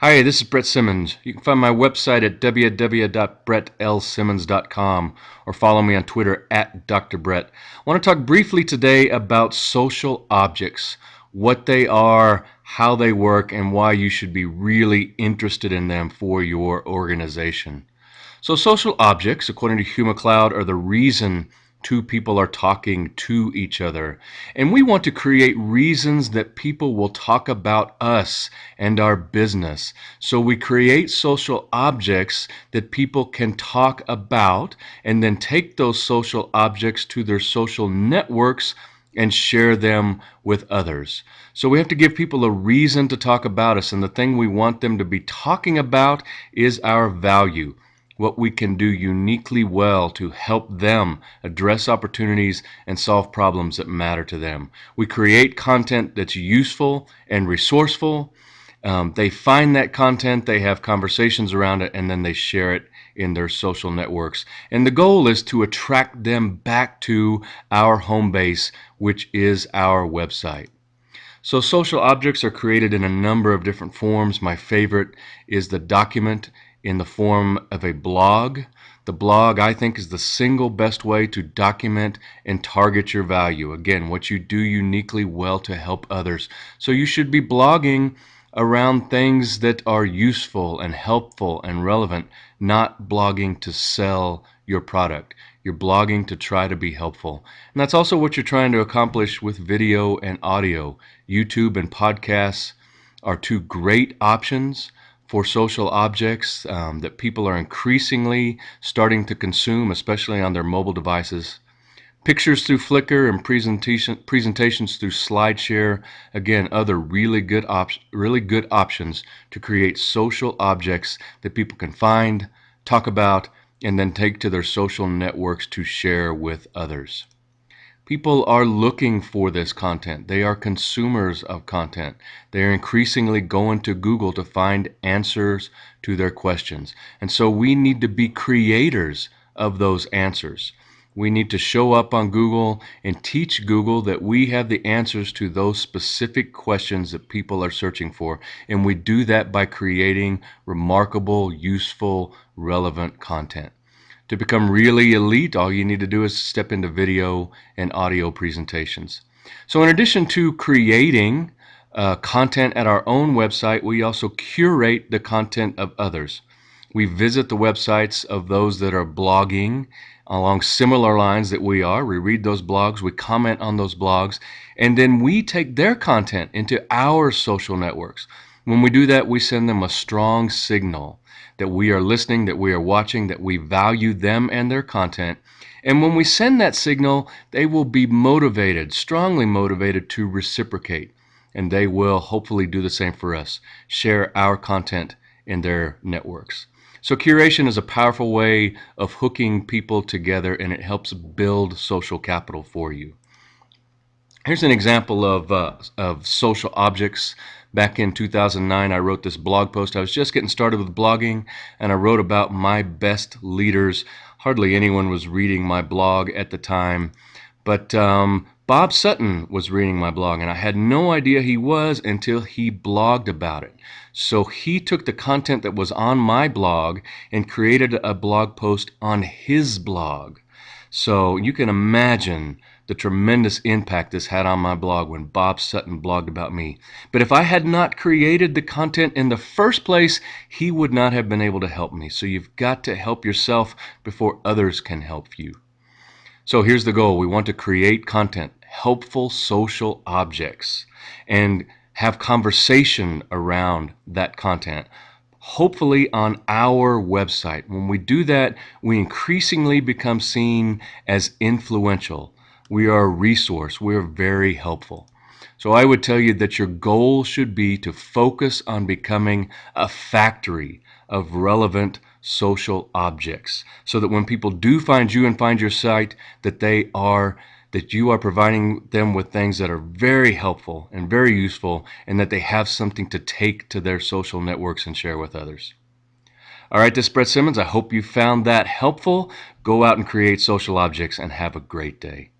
Hi, this is Brett Simmons. You can find my website at www.brettlsimmons.com or follow me on Twitter at Dr. Brett. I want to talk briefly today about social objects, what they are, how they work, and why you should be really interested in them for your organization. So social objects, according to HumaCloud, are the reason two people are talking to each other. And we want to create reasons that people will talk about us and our business. So we create social objects that people can talk about and then take those social objects to their social networks and share them with others. So we have to give people a reason to talk about us, and the thing we want them to be talking about is our value, what we can do uniquely well to help them address opportunities and solve problems that matter to them. We create content that's useful and resourceful. They find that content, they have conversations around it, and then they share it in their social networks. And the goal is to attract them back to our home base, which is our website. So social objects are created in a number of different forms. My favorite is the document in the form of a blog. The blog, I think, is the single best way to document and target your value. Again, what you do uniquely well to help others. So you should be blogging around things that are useful and helpful and relevant, not blogging to sell your product. You're blogging to try to be helpful. And that's also what you're trying to accomplish with video and audio. YouTube and podcasts are two great options for social objects that people are increasingly starting to consume, especially on their mobile devices. Pictures through Flickr and presentations through SlideShare. Again, other really good options to create social objects that people can find, talk about, and then take to their social networks to share with others. People are looking for this content. They are consumers of content. They are increasingly going to Google to find answers to their questions. And so we need to be creators of those answers. We need to show up on Google and teach Google that we have the answers to those specific questions that people are searching for. And we do that by creating remarkable, useful, relevant content. To become really elite, all you need to do is step into video and audio presentations. So in addition to creating content at our own website, we also curate the content of others. We visit the websites of those that are blogging along similar lines that we are. We read those blogs, we comment on those blogs, and then we take their content into our social networks. When we do that, we send them a strong signal that we are listening, that we are watching, that we value them and their content. And when we send that signal, they will be motivated, strongly motivated to reciprocate. And they will hopefully do the same for us, share our content in their networks. So curation is a powerful way of hooking people together, and it helps build social capital for you. Here's an example of social objects. Back in 2009, I wrote this blog post. I was just getting started with blogging, and I wrote about my best leaders. Hardly anyone was reading my blog at the time, but Bob Sutton was reading my blog, and I had no idea he was until he blogged about it. So he took the content that was on my blog and created a blog post on his blog. So you can imagine the tremendous impact this had on my blog when Bob Sutton blogged about me. But if I had not created the content in the first place, he would not have been able to help me. So you've got to help yourself before others can help you. So here's the goal. We want to create content, helpful social objects, and have conversation around that content, hopefully on our website. When we do that, we increasingly become seen as influential. We are a resource. We are very helpful. So I would tell you that your goal should be to focus on becoming a factory of relevant social objects, so that when people do find you and find your site, that you are providing them with things that are very helpful and very useful, and that they have something to take to their social networks and share with others. All right, this is Brett Simmons. I hope you found that helpful. Go out and create social objects and have a great day.